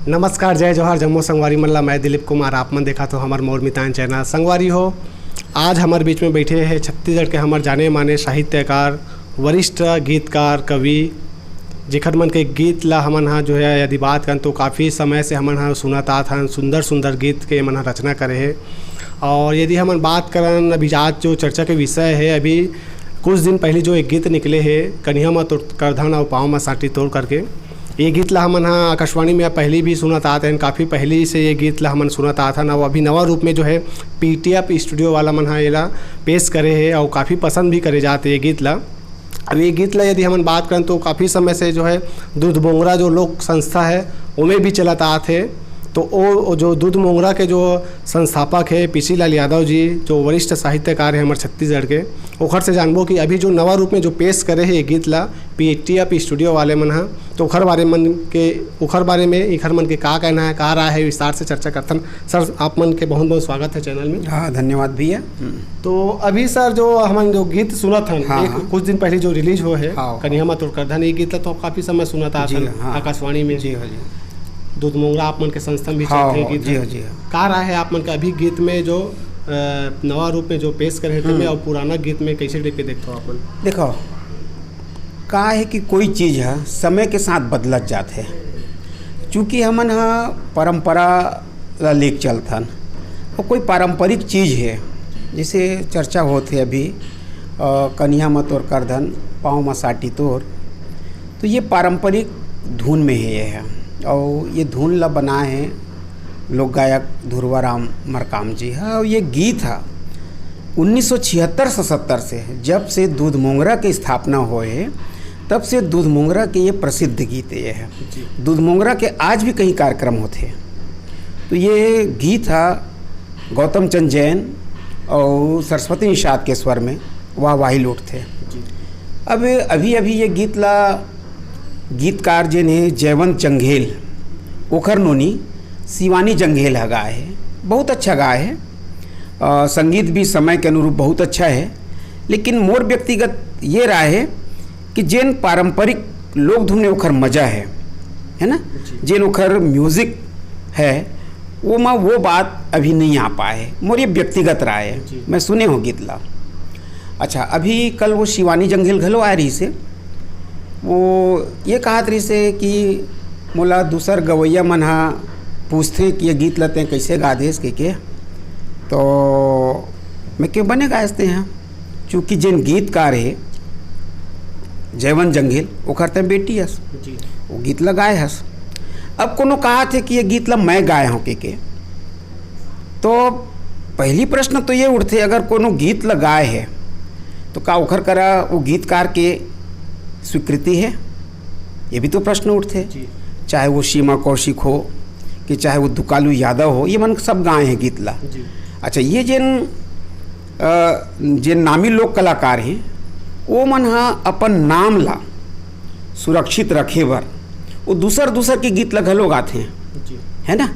नमस्कार, जय जोहार, जम्मो संगवारी मल्ला। मैं दिलीप कुमार, आप मन देखा तो हमार मोर मितान चैनल। संगवारी हो, आज हमारे बीच में बैठे हैं छत्तीसगढ़ के हमारे जाने माने साहित्यकार, वरिष्ठ गीतकार, कवि, जेखर मन के गीत ला हमन हा जो है यदि बात करें तो काफ़ी समय से हमन हा सुनता था। सुंदर सुंदर गीत के मन हा रचना करे है। और यदि हमन बात करें अभी आज जो चर्चा के विषय है, अभी कुछ दिन पहले जो एक गीत निकले है, कन्हैया में तोर करधन और पाँव में साटी तोड़ करके, ये गीत ला हमन हा आकाशवाणी में पहले भी सुनत आते हैं। काफ़ी पहले से ये गीत ला हमन सुनत आता ना, अभी नवा रूप में जो है PTF स्टूडियो वाला मन हा ये पेश करे है और काफ़ी पसंद भी करे जाते ये गीत ला। अब ये गीत ला यदि हमन बात करें तो काफ़ी समय से जो है दूध मोंगरा जो लोक संस्था है उमें भी चलत आते। तो वो जो दूध मोंगरा के जो संस्थापक है PC लाल यादव जी, जो वरिष्ठ साहित्यकार है हमारे छत्तीसगढ़ के, ओखर से जानबो कि अभी जो नवा रूप में जो पेश करे है ये गीत ला PTF स्टूडियो वाले मन हा, तो ओखर बारे में इखर मन के का कहना है, का रहा है, विस्तार से चर्चा करथन। सर, आप मन के बहुत बहुत स्वागत है चैनल में। हाँ, धन्यवाद भैया। तो अभी सर जो हमन जो गीत सुनत हन, हाँ, कुछ दिन पहले जो रिलीज हो है, हाँ, कन्हैया में तोर करधन, ये गीत ला तो काफ़ी समय सुनत आता आकाशवाणी में। जी हाँ जी। दूध मोंगरा आप मन के संस्था में भी हाँ, चलते हैं गीत। जी हाँ जी हाँ। का रहा है आप मन का अभी गीत में जो नवा रूप में जो पेश करे थे और पुराना गीत में कैसे टाइप के देखते हो आप मन? देखो, का है कि कोई चीज़ है समय के साथ बदलत जाते है। चूँकि हमन हा परंपरा ला लेके चलथन और कोई पारंपरिक चीज़ है, जैसे चर्चा होते अभी कन्हैया में तोर करधन पाँव में साटी तोर, तो ये पारंपरिक धुन में है। ये है और ये धुन ला बनाए हैं लोक गायक ध्रुवा राम मरकाम जी है। और ये गीत है 1976-77 से, जब से दूध मोंगरा की स्थापना हुए तब से दूध मोंगरा के ये प्रसिद्ध गीत ये है। दूध मोंगरा के आज भी कई कार्यक्रम होते हैं। तो ये गीत है गौतम चंद जैन और सरस्वती निषाद के स्वर में वाही लूट थे। अब अभी ये गीत ला गीतकार जिन्हें जयवंत जंघेल ओखर नोनी शिवानी जंघेल है गाए है। बहुत अच्छा गाए है। संगीत भी समय के अनुरूप बहुत अच्छा है। लेकिन मोर व्यक्तिगत ये राय है कि जिन पारंपरिक लोक धुन ओखर मजा है ना, जिन ओखर म्यूज़िक है वो बात अभी नहीं आ पाए। मोर ये व्यक्तिगत राय है, मैं सुने हो गीत ला। अच्छा, अभी कल वो शिवानी जंघेल घलो आ रही से, वो ये कहत रही से कि मोला दूसर गवैया मन हा पूछते कि ये गीत लते हैं कैसे गा देस के तो मैं क्यों बने गायते हैं। चूँकि जिन गीतकार है जयवंत जंघेल ओखर ते बेटी हस, वो गीत ला गाए हस। अब कोनो कहा थे कि ये गीत ला मैं गाया हूँ के तो पहली प्रश्न तो ये उठते, अगर कोनो गीत ला गाए है तो का ओखर करा वो गीतकार के स्वीकृति है? ये भी तो प्रश्न उठते। चाहे वो सीमा कौशिक हो कि चाहे वो दुकालू यादव हो, ये मन सब गाए हैं गीत ला। अच्छा, ये जिन नामी लोक कलाकार हैं वो मन हा अपन नाम ला सुरक्षित रखे बर वो दूसर के गीत ला घलो गाते हैं, है ना।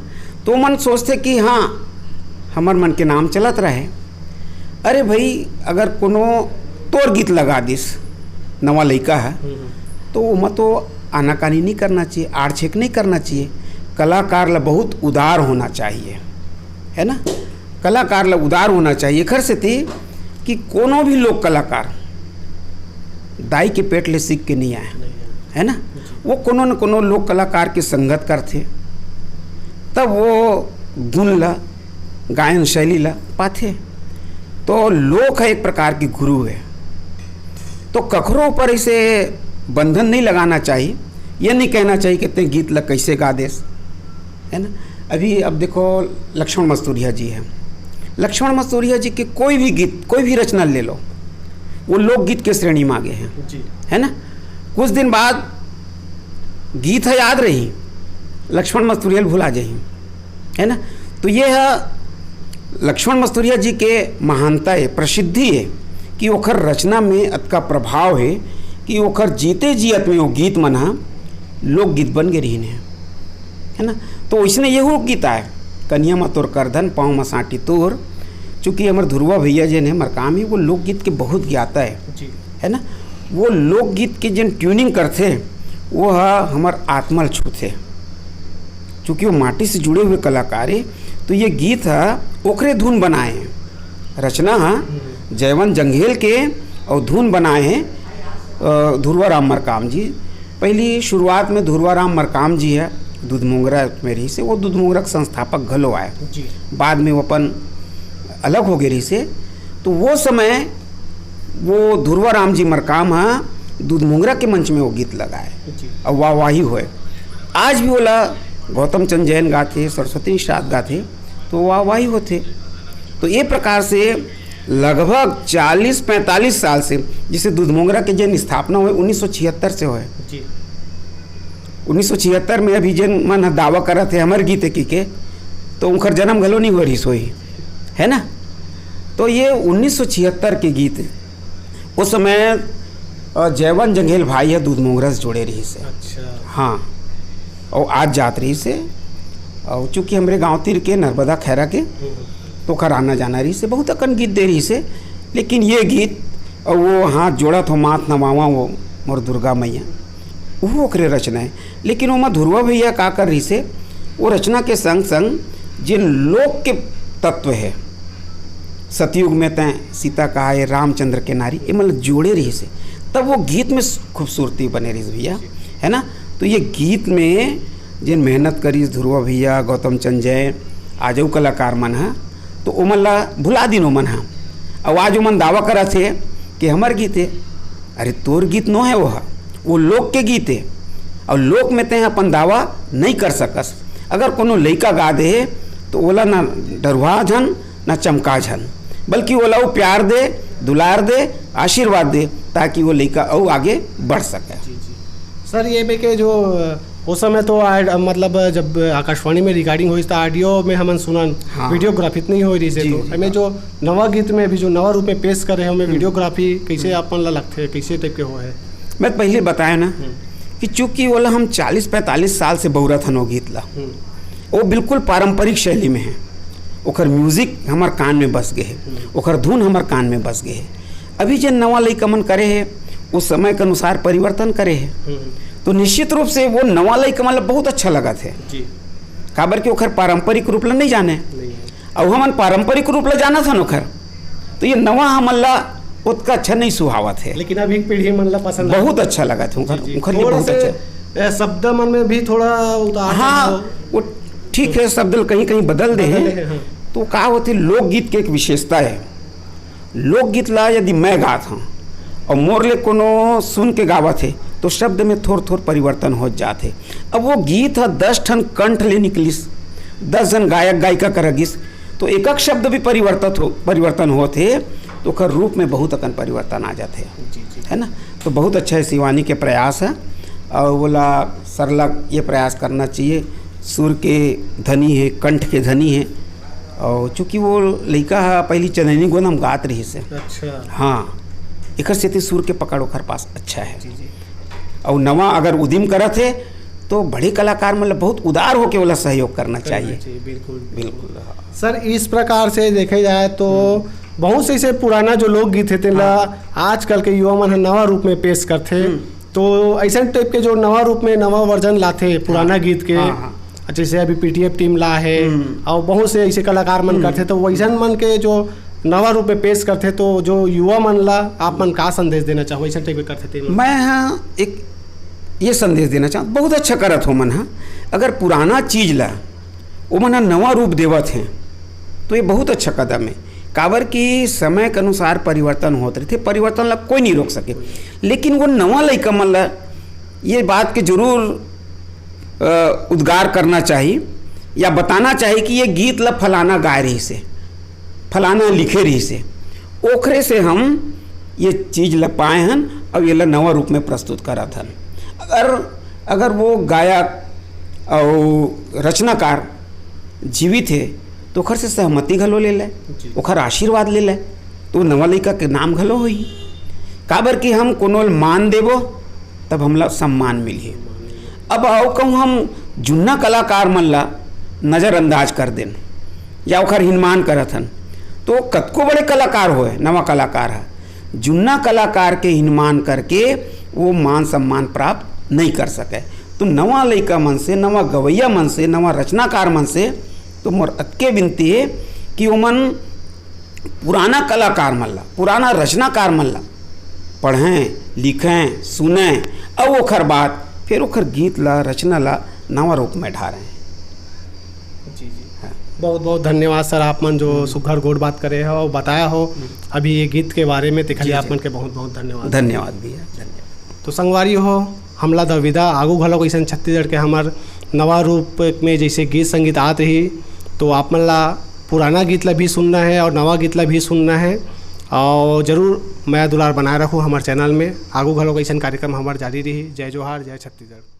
तो मन सोचते कि हाँ हमार मन के नाम चलत रहे। अरे भाई, अगर कोनो तोर गीत लगा दिस, नवा लड़का है तो वो मत तो आनाकानी नहीं करना चाहिए, आड़छेक नहीं करना चाहिए। कलाकार ला बहुत उदार होना चाहिए, है ना। कलाकार ला उदार होना चाहिए। खर से थी कि कोनो भी लोक कलाकार दाई के पेट ले सीख के नहीं आए, है ना। वो कोनो न कोनो लोक कलाकार की संगत करते, तब वो गुण ला गायन शैली ला पाते। तो लोक है एक प्रकार की गुरु है। तो कखरों पर इसे बंधन नहीं लगाना चाहिए। यह नहीं कहना चाहिए कि ते गीत ला कैसे गा देस, है ना। अभी अब देखो लक्ष्मण मस्तूरिया जी हैं। लक्ष्मण मस्तूरिया जी के कोई भी गीत, कोई भी रचना ले लो, वो लोकगीत के श्रेणी में आगे हैं, है ना। कुछ दिन बाद गीत है याद रही, लक्ष्मण मस्तूरिया भुला जाही, है ना। तो ये है लक्ष्मण मस्तूरिया जी के महानता है, प्रसिद्धि है कि ओखर रचना में अतका प्रभाव है कि ओखर जीते जियत में वो गीत मना लोकगीत बन गए रही है ना। तो इसने ये गीत आए कन्हैया में तोर करधन पाँव में साटी तोर। चूँकि हमारे ध्रुवा भैया जिन है मरकाम ही, वो लोकगीत के बहुत ज्ञाता है ना। वो लोकगीत के जिन ट्यूनिंग करते वो हमार आत्मा छूते, चूँकि वो माटी से जुड़े हुए कलाकार है, तो ये गीत है ओखरे धुन बनाए हैं। रचना है जयवंत जंघेल के और धुन बनाए हैं धुरवाराम मरकाम जी। पहली शुरुआत में धुरवाराम मरकाम जी है दूधमोंगरा में रही से, वो दूधमोंगरा के संस्थापक घलो आए जी। बाद में वो अपन अलग हो गए रही से, तो वो समय वो धुरवाराम जी मरकाम है दूधमोंगरा के मंच में वो गीत लगाए और वाहवाही हुए। आज भी बोला गौतम चंद जैन गाते, सरस्वती निषाद गाते, तो वाहवाही होते। तो ये प्रकार से लगभग 40-45 साल से, जिसे दूधमोंगरा के जन स्थापना हुए 1976 से हुए। 1976 में अभी जन मन दावा करा थे हमारे गीत की के, तो उनका जन्म घलो नहीं हुआ रही सोई है ना। तो ये 1976 के गीत, उस समय जयवंत जंघेल भाई है दूधमोंगरा से जुड़े रही से। अच्छा। हाँ, और आज जात रही से, और चूँकि हमारे गाँव तीर के नर्मदा खैरा के तो खर आना जाना रही से बहुत अकन गीत दे रही से। लेकिन ये गीत और वो हाथ जोड़ा तो मात नवावा वो मोर दुर्गा मैया, वो ओकरे रचना है। लेकिन वो धुरवा भैया का कर रही से, वो रचना के संग संग जिन लोक के तत्व है, सतयुग में तय सीता कहा है रामचंद्र के नारी, ये मतलब जोड़े रही से, तब वो गीत में खूबसूरती बने रही भैया है ना। तो ये गीत में जिन मेहनत करी ध्रुवा भैया, गौतम चंद जैन, आज कलाकार मन है, तो वो मन ला भुला दिन मन है। और आज वो मन दावा करा थे कि हमार गीत है। अरे तोर गीत नो है, वो लोक के गीत है, और लोक में ते अपन दावा नहीं कर सकस। अगर कोनो लइका गा दे तो ओला ना डरवा झन ना चमका झन, बल्कि ओला वो प्यार दे, दुलार दे, आशीर्वाद दे, ताकि वो लइका और आगे बढ़ सके। सर ये भी के जो उस समय तो मतलब जब आकाशवाणी में रिकॉर्डिंग हुई तो ऑडियो में हमन सुनन, हाँ। वीडियोग्राफी नहीं हो रही से, तो हमें जो नवा गीत में भी जो नवा रूप में पेश करे हमें वीडियोग्राफी कैसे अपन ला लगते हैं, कैसे टाइप के हो है। मैं पहले बताया ना कि चूँकि बोला हम 40-45 साल से बौरत हन वो गीत ला, वो बिल्कुल पारंपरिक शैली में है। ओकर म्यूजिक हमार कान में बस गए है, ओकर धुन हमार कान में बस गए है। अभी जो नवा लइका मन करे है उस समय के अनुसार परिवर्तन करे है, तो निश्चित रूप से वो नवा लइका मन बहुत अच्छा लगा थे जी। काबर के ओखर पारंपरिक रूप ला नहीं जाने, और हमन पारंपरिक रूप ला जाना था ओखर, तो ये नवा हमन ला उतना अच्छा नहीं सुहावत है। लेकिन अभी पीढ़ी मन ला पसंद बहुत अच्छा लगा था ओखर बहुत अच्छा शब्द मन में भी थोड़ा उतार, हाँ वो ठीक है, शब्द कहीं कहीं बदल दे हैं। हाँ। तो का होती लोकगीत की एक विशेषता है, लोकगीत ला यदि मैं गात हूँ और मोर ले कोनो सुन के गावत है तो शब्द में थोड़ थोड़ परिवर्तन हो जाते। अब वो गीत है 10 ठन कंठ ले निकलिस, 10 जन गायक गायिका करगिस, तो एक एक शब्द भी परिवर्तन होते, तो कर रूप में बहुत अकन परिवर्तन आ जाते है ना। तो बहुत अच्छा है, शिवानी के प्रयास है, और बोला सरला ये प्रयास करना चाहिए। सुर के धनी है, कंठ के धनी है, और चूँकि वो लड़का पहली चंदनी गोन हम गात रही से। अच्छा। हाँ, एक से सुर के पकड़ ओखर पास अच्छा है। जी। और नवा अगर उद्यम करत है तो बड़े कलाकार मतलब बहुत उदार होके वाला सहयोग करना चाहिए। बिल्कुल बिल्कुल। सर इस प्रकार से देखे जाए तो बहुत से ऐसे पुराना जो लोकगीत थे आजकल के युवा मन नवा रूप में पेश करते, तो ऐसा टाइप के जो नवा रूप में नवा वर्जन लाते पुराना गीत के, जैसे अभी पीटीएफ टीम ला है और बहुत से ऐसे कलाकार मन करते, तो वैसा मन के जो नवा रूप में पेश करते, तो जो युवा मन ला आप मन का संदेश देना चाहो ऐसा टाइप करते थे? मैं हाँ एक ये संदेश देना चाहूँ, बहुत अच्छा करत हो मन, हाँ अगर पुराना चीज ला वो मन नवा रूप देवत हैं तो ये बहुत अच्छा कदम है। काबर की समय के अनुसार परिवर्तन होते थे, परिवर्तन ला कोई नहीं रोक सके, लेकिन वो नवा लइका मन ला ये बात के जरूर उद्गार करना चाहिए या बताना चाहिए कि ये गीत ला फलाना गाय रही से, फलाना लिखे रही से, ओखरे से हम ये चीज़ ला पाए हन और ये ला नवा रूप में प्रस्तुत करा था। अगर वो गायक और रचनाकार जीवित है तो ओखर से सहमति घलो ले ले, ओखर आशीर्वाद ले ले, तो नवा लइका के नाम घलो होई। काबर कि हम कोनो मान देवो तब हमला सम्मान मिली। अब आओ कहूँ हम जुन्ना कलाकार मन ला नज़रअंदाज कर देन या ओखर हिनमान करत हन, तो कतको बड़े कलाकार होए, नवा कलाकार है, जुन्ना कलाकार के हिनमान करके वो मान सम्मान प्राप्त नहीं कर सके। तो नवा लइका मन से, नवा गवैया मन से, नवा रचनाकार मन से तो मोर अतके विनती है कि ओमन पुराना कलाकार मन ला, पुराना रचनाकार मन ला पढ़ें, लिखें, सुनें और ओखर बाद फिर ओखर गीत ला, रचना ला नवा रूप में ढारें। जी जी, बहुत बहुत धन्यवाद सर, आप मन जो सुघर गोड़ बात करे हो और बताया हो अभी ये गीत के बारे में, तिखली आप मन के बहुत बहुत धन्यवाद। धन्यवाद भैया, धन्यवाद। तो संगवारी हो हमला द विदा आगू घलो कैसे छत्तीसगढ़ के हमार नवा रूप में जैसे गीत संगीत आते ही, तो आप मन ला पुराना गीत ला भी सुनना है और नवा गीत ला भी सुनना है और ज़रूर मैं दुलार बनाए रखूँ हमारे चैनल में। आगू घलो कैसे कार्यक्रम हमारे जारी रही। जय जोहार, जय छत्तीसगढ़।